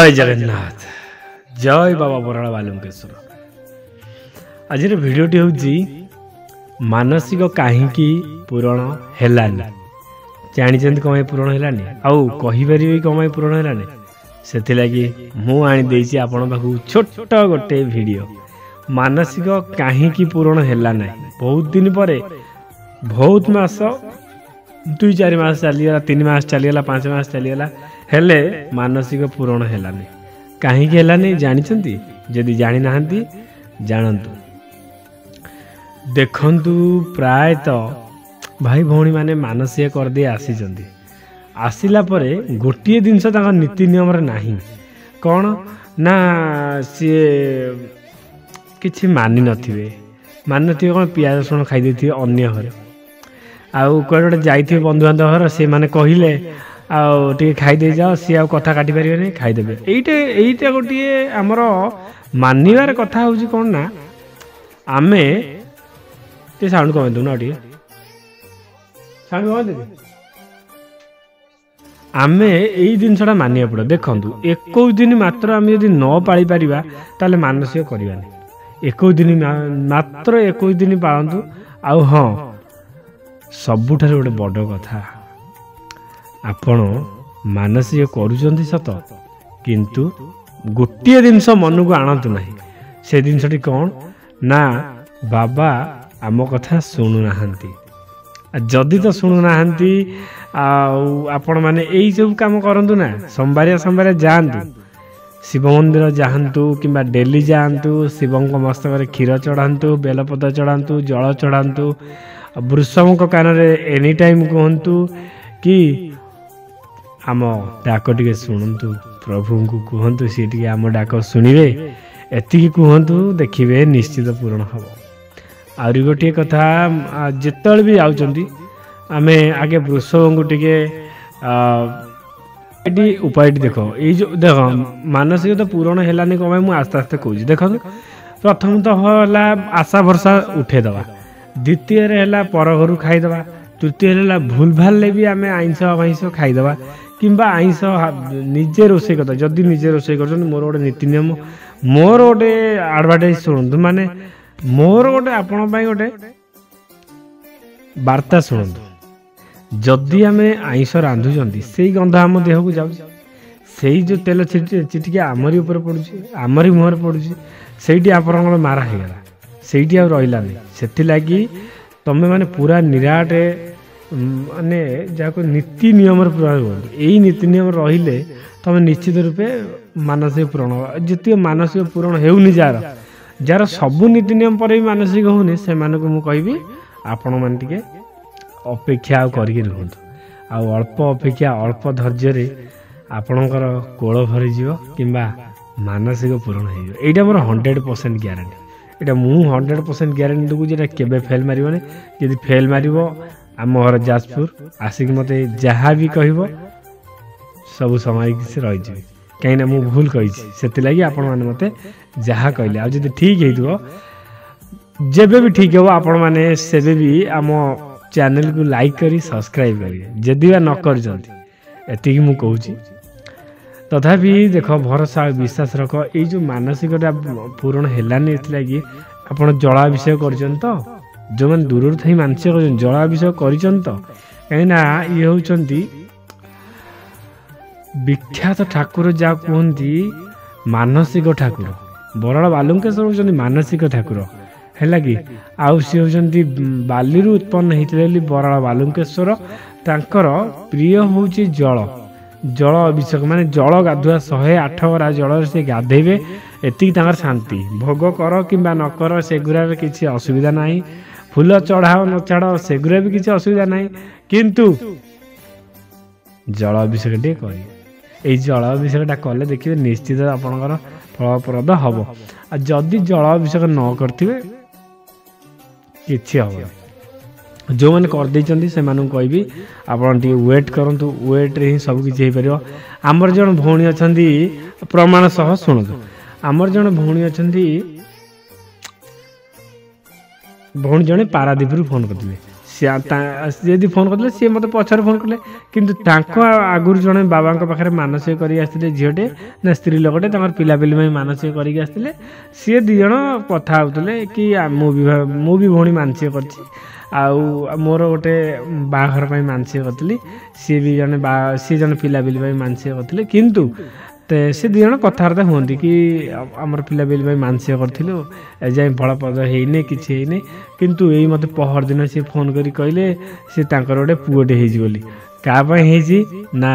जय जगन्नाथ जय बाबा बराड़ बालुकेश्वर। आज भिडियोटी हूँ मानसिक कहीं पूरण हेलानी जानी कम पूरण हेलानी आउ कहीपर कम पूरण हेलानी से लगी मुझे आपण पाखु छोट गोटे भिडियो मानसिक कहीं पूरण हेला ना बहुत दिन पर बहुत मास 2-4 मास चलीगला 3 मास चलीगला 5 मास चलीगला हेले मानसिक पूरण हेलानी कहीं हेलानी जानी जदि जानी ना जानतु देखंतु प्रायतः भाई भौणी माने मानसिक करदे आसिला परे गोटे जिनस नीति नियम नहीं कौन ना सी किछि मानि नथिबे कौन पियाज रसुण खाई देथिबे अन्य घरे आउ कोडे जाइथिबे बंधु बांधव घर से माने कहिले आउ टिके खाई दे जाओ सी आउ कथा काटी परिबेनी खाई देबे एइटा गोटे हमर मानिबार कथा होउची कोन ना आमे ते साउंड कम दउ ना टिके साउंड कम दे आमे एई जिनसटा मानिया पड़ो देखंतु 21 दिन मात्र आमे यदि न पाली परिबा ताले मानसिक करबानी 21 दिन मात्र 21 दिन पालंतु आउ हां सबुठारे गोटे बड़ कथा आपण मानसिक करूचंती सत किंतु गोटे जिनस मन को आणतु नाही से जिनसटी कौन ना बाबा आम कथा शुणु नाहंती जदि तो शुणु नाहंती आपण माने एई सब काम करंतु ना सोमवार जांतु शिव मंदिर जाहंतु किंबा डेली जाहंतु शिवंक मस्तक रे क्षीर चढ़ांतु बेलपत्र चढ़ांतु जल चढ़ांतु वृषभ कान एनी टाइम कहतु कि आम डाक टे शुणु प्रभु को कहतु सी टे आम डाक शुणे एति कहतु देखिए निश्चित पूरण हम। आउरी गोटे कथा जिते भी आउचंती आमे आगे वृषभ को टिके उपाय देख ये जो देख मानसिक तो पूरण हेलानी कम मुझे आस्ते आस्ते कहूँ देख प्रथम तो है आशा भरसा उठेदवा द्वितीय पर घर खाईदवा तृतीय भूल भाल भी आम आईंस आईंस खाईदवा किंबा आईंस निजे रोषे करता जदि निजे रोषे कर मोर गोटे नीति नियम मोर गोटे आडभाटाइज शुणु माने मोर गोटे आपण गोटे वार्ता शुणु जदि आम आईंस रांधुंट से गंध आम देह को जाऊँ से जो तेल चिटिके आमरी उपर पड़ुची आमरी मुहर पड़ुची से आप मारा होगला से रही से लगी तमें माने पूरा निराट माने जहाँ नीति नियम पूरा यही नीति नियम रहिले तुम निश्चित रूपे मानसिक पूरण जिते मानसिक पूरण होनी जार सबू नीति नियम पर भी मानसिक होनी से मुझे आपण मैंने अपेक्षा करके रुहतु अल्प अपेक्षा अल्प धैर्य आपणकर कोल भरीज कि मानसिक पूरण हो मोर 100% ग्यारंटी एटा मु 100% ग्यारंटी दूँ जो केबे फेल मारिबनी यदि फेल मारिबो आम घर जाजपुर आसिक मते जहाँ भी कहब सब समय से रही कहीं मु भूल कही से लगी आपण मैंने मते जहाँ कहले आ जब ठीक हो जेबे भी ठीक हो आपण मैंने सेबे भी आम चैनल को लाइक करी सब्सक्राइब करिए जदि न करती मु कहूँ तथापि देख भरोसा विश्वास रख ये जो मानसिकता पूरण हेलानी लगी आप जलाभिषेक कर जो मैंने दूर थी मानसिक कर जलाभिषेक कर कहीं ये होती विख्यात ठाकुर जहाँ कहती मानसिक ठाकुर बराड़ बालुकेश्वर होती मानसिक ठाकुर है कि आउ सी होती बाली उत्पन्न होते बराड़ बालुकेश्वर तांकर प्रिय हूँ जल जल अभिषेक माने जल गाधुआ 108 गरा जल से गाधेबे एति शांति भोग कर कि न कर सेगुरा किसी असुविधा नहीं फूल चढ़ाओ न चढ़ाओ सेगुरा भी किसी असुविधा नहीं किंतु जल अभिषेक टे कर जल अभिषेकटा कले देखिए निश्चित आपणकर फलप्रद हम जदि जल अभिषेक न करथिबे किछि हम जो मैंने करदे से कहबी आप वेट करूँ वेट रे ही सब किसी हो पार आमर जन भौणी अच्छा प्रमाण सह शुणु आमर जन भौणी अच्छा भौणी जड़े पारादीप फोन करते ଯଦି ଫୋନ୍ କରିଥିଲେ ସିଏ ମୋତେ ପଛରେ ଫୋନ୍ କଲେ, କିନ୍ତୁ ତାଙ୍କ ଆଗରୁ ଜଣେ ବାବାଙ୍କ ପାଖରେ ମାନସିକ କରିକି ଆସିଥିଲେ ଝିଅଟେ ନା ସ୍ତ୍ରୀ ଲୋକଟେ ତାଙ୍କର ପିଲାପିଲି ପାଇଁ ମାନସିକ କରିକି ଆସିଥିଲେ। ସିଏ 2 ଜଣ କଥା ହେଉଥିଲେ କି ମୁଁ ବି ଭଉଣୀ ମାନସିକ କରିଛି, ଆଉ ମୋର ଗୋଟେ ବାହାଘର ପାଇଁ ମାନସିକ କରିଥିଲି, ସିଏ ଜଣେ ପିଲାପିଲି ପାଇଁ ମାନସିକ କରିଥିଲେ। କିନ୍ତୁ ସେ 2 ଜଣ କଥାବାର୍ତ୍ତା ହୁଅନ୍ତି କି ଆମର ପିଲାପିଲି ପାଇଁ ମାନସିକ କରିଥିଲୁ, ଏଯାଏଁ ଫଳପ୍ରଦ ହେଇନି, କିଛି ହେଇନି। କିନ୍ତୁ ଏଇ ମୋତେ ପହରଦିନ ସିଏ ଫୋନ୍ କରି କହିଲେ ସେ ତାଙ୍କର ଗୋଟେ ପୁଅଟେ ହେଇଛି ବୋଲି। କାହା ପାଇଁ ହେଇଛି ନା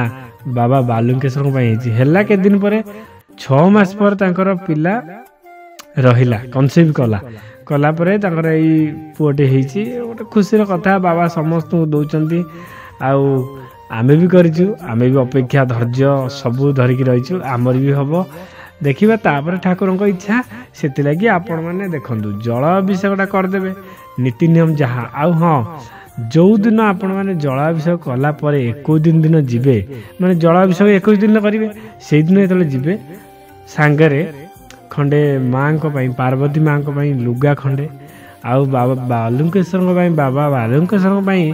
ବାବା ବାଲୁଙ୍କେଶ୍ୱରଙ୍କ ପାଇଁ ହେଇଛି। ହେଲା କେତେ ଦିନ ପରେ 6 ମାସ ପରେ ତାଙ୍କର ପିଲା ରହିଲା, କନସିଭ୍ କଲା ପରେ ତାଙ୍କର ଏଇ ପୁଅଟେ ହେଇଛି। ଗୋଟେ ଖୁସିର କଥା, ବାବା ସମସ୍ତଙ୍କୁ ଦେଉଛନ୍ତି। ଆଉ ଆମେ ବି କରିଛୁ, ଆମେ ବି ଅପେକ୍ଷା ଧୈର୍ଯ୍ୟ ସବୁ ଧରିକି ରହିଛୁ, ଆମର ବି ହେବ ଦେଖିବା, ତାପରେ ଠାକୁରଙ୍କ ଇଚ୍ଛା। ସେଥିଲାଗି ଆପଣମାନେ ଦେଖନ୍ତୁ ଜଳ ଅଭିଷେକଟା କରିଦେବେ, ନୀତି ନିୟମ ଯାହା। ଆଉ ହଁ, ଯେଉଁଦିନ ଆପଣମାନେ ଜଳାଭିଷେକ କଲା ପରେ 21 ଦିନ ଯିବେ, ମାନେ ଜଳାଭିଷେକ 21 ଦିନ କରିବେ, ସେଇଦିନ ଯେତେବେଳେ ଯିବେ ସାଙ୍ଗରେ ଖଣ୍ଡେ ମାଆଙ୍କ ପାଇଁ, ପାର୍ବତୀ ମାଆଙ୍କ ପାଇଁ ଲୁଗା ଖଣ୍ଡେ, ଆଉ ବାବା ବାଲୁଙ୍କେଶ୍ୱରଙ୍କ ପାଇଁ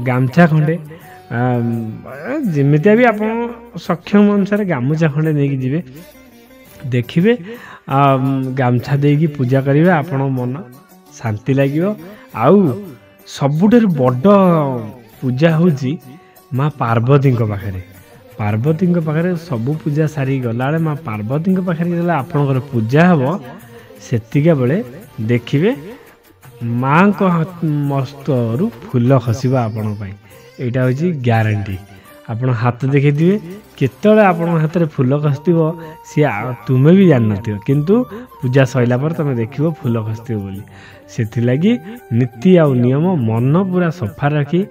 ଗାମୁଛା ଖଣ୍ଡେ, ଯେମିତିଆ ବି ଆପଣ ସକ୍ଷମ ଅନୁସାରେ ଗାମୁଛା ଖଣ୍ଡେ ନେଇକି ଯିବେ। ଦେଖିବେ ଗାମୁଛା ଦେଇକି ପୂଜା କରିବେ, ଆପଣଙ୍କ ମନ ଶାନ୍ତି ଲାଗିବ। ଆଉ ସବୁଠାରୁ ବଡ଼ ପୂଜା ହେଉଛି ମା ପାର୍ବତୀଙ୍କ ପାଖରେ। ପାର୍ବତୀଙ୍କ ପାଖରେ ସବୁ ପୂଜା ସାରିକି ଗଲାବେଳେ ମା ପାର୍ବତୀଙ୍କ ପାଖରେ ଯେତେବେଳେ ଆପଣଙ୍କର ପୂଜା ହେବ, ସେତିକା ବେଳେ ଦେଖିବେ ମାଆଙ୍କ ମସ୍ତରୁ ଫୁଲ ଖସିବ ଆପଣଙ୍କ ପାଇଁ। ଏଇଟା ହେଉଛି ଗ୍ୟାରେଣ୍ଟି। ଆପଣ ହାତ ଦେଖିଥିବେ, କେତେବେଳେ ଆପଣଙ୍କ ହାତରେ ଫୁଲ ଖସିଥିବ ସିଏ ତୁମେ ବି ଜାଣିନଥିବ, କିନ୍ତୁ ପୂଜା ସରିଲା ପରେ ତୁମେ ଦେଖିବ ଫୁଲ ଖସିଥିବ ବୋଲି। ସେଥିଲାଗି ନୀତି ଆଉ ନିୟମ ମନ ପୁରା ସଫା ରଖି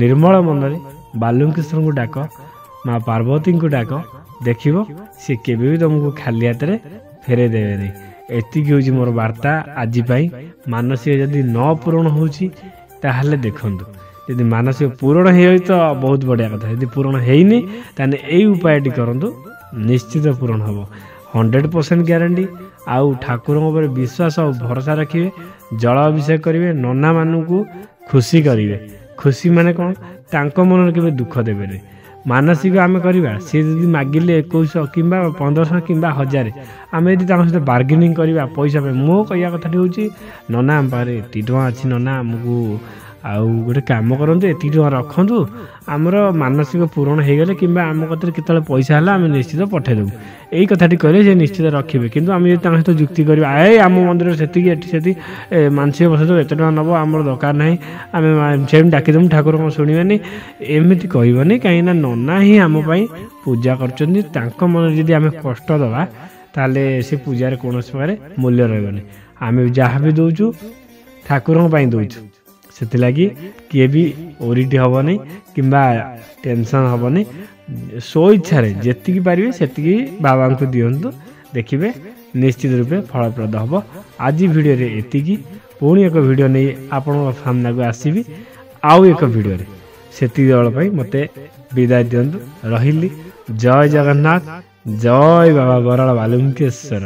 ନିର୍ମଳ ମନରେ ବାଲୁଙ୍କେଶ୍ୱରଙ୍କୁ ଡାକ, ମା ପାର୍ବତୀଙ୍କୁ ଡାକ, ଦେଖିବ ସିଏ କେବେ ବି ତୁମକୁ ଖାଲି ହାତରେ ଫେରେଇ ଦେବେନି। ଏତିକି ହେଉଛି ମୋର ବାର୍ତ୍ତା ଆଜି ପାଇଁ। ମାନସିକ ଯଦି ନ ପୂରଣ ହେଉଛି ତାହେଲେ ଦେଖନ୍ତୁ, ଯଦି ମାନସିକ ପୂରଣ ହେଇଯାଉଛି ତ ବହୁତ ବଢ଼ିଆ କଥା, ଯଦି ପୂରଣ ହେଇନି ତାହେଲେ ଏଇ ଉପାୟଟି କରନ୍ତୁ, ନିଶ୍ଚିତ ପୂରଣ ହେବ, 100% ଗ୍ୟାରେଣ୍ଟି। ଆଉ ଠାକୁରଙ୍କ ଉପରେ ବିଶ୍ୱାସ ଆଉ ଭରସା ରଖିବେ, ଜଳ ଅଭିଷେକ କରିବେ, ନନାମାନଙ୍କୁ ଖୁସି କରିବେ। ଖୁସି ମାନେ କ'ଣ, ତାଙ୍କ ମନରେ କେବେ ଦୁଃଖ ଦେବେନି। ମାନସିକ ଆମେ କରିବା, ସିଏ ଯଦି ମାଗିଲେ 2100 କିମ୍ବା 1500 କିମ୍ବା 1000, ଆମେ ଯଦି ତାଙ୍କ ସହିତ ବାର୍ଗେନିଂ କରିବା ପଇସା ପାଇଁ, ମୋ କହିବା କଥାଟି ହେଉଛି ନନା ଆମ ପାଖରେ ଏତିକି ଟଙ୍କା ଅଛି, ନନା ଆମକୁ ଆଉ ଗୋଟେ କାମ କରନ୍ତୁ, ଏତିକି ଟଙ୍କା ରଖନ୍ତୁ, ଆମର ମାନସିକ ପୂରଣ ହେଇଗଲେ କିମ୍ବା ଆମ କତିରେ କେତେବେଳେ ପଇସା ହେଲା ଆମେ ନିଶ୍ଚିତ ପଠାଇଦେବୁ, ଏଇ କଥାଟି କହିଲେ ସେ ନିଶ୍ଚିତ ରଖିବେ। କିନ୍ତୁ ଆମେ ଯଦି ତାଙ୍କ ସହିତ ଯୁକ୍ତି କରିବା, ଆମ ମନ୍ଦିରରେ ସେତିକି, ଏଠି ସେତିକି ମାନସିକ ବସେଇଦେବୁ, ଏତେ ଟଙ୍କା ନେବ, ଆମର ଦରକାର ନାହିଁ, ଆମେ ସେମିତି ଡାକିଦେବୁ, ଠାକୁର କ'ଣ ଶୁଣିବେନି, ଏମିତି କହିବନି। କାହିଁକିନା ନନା ହିଁ ଆମ ପାଇଁ ପୂଜା କରୁଛନ୍ତି, ତାଙ୍କ ମନରେ ଯଦି ଆମେ କଷ୍ଟ ଦେବା ତାହେଲେ ସେ ପୂଜାରେ କୌଣସି ପ୍ରକାର ମୂଲ୍ୟ ରହିବନି। ଆମେ ଯାହା ବି ଦେଉଛୁ ଠାକୁରଙ୍କ ପାଇଁ ଦେଉଛୁ, ସେଥିଲାଗି କିଏ ବି ଓରିଟି ହେବନି କିମ୍ବା ଟେନସନ୍ ହେବନି। ସ୍ୱଇଚ୍ଛାରେ ଯେତିକି ପାରିବେ ସେତିକି ବାବାଙ୍କୁ ଦିଅନ୍ତୁ, ଦେଖିବେ ନିଶ୍ଚିତ ରୂପେ ଫଳପ୍ରଦ ହେବ। ଆଜି ଭିଡ଼ିଓରେ ଏତିକି, ପୁଣି ଏକ ଭିଡ଼ିଓ ନେଇ ଆପଣଙ୍କ ସାମ୍ନାକୁ ଆସିବି ଆଉ ଏକ ଭିଡ଼ିଓରେ। ସେତିକି ବେଳ ପାଇଁ ମୋତେ ବିଦାୟ ଦିଅନ୍ତୁ, ରହିଲି। ଜୟ ଜଗନ୍ନାଥ, ଜୟ ବାବା ବରାଳ ବାଲୁଙ୍କେଶ୍ୱର।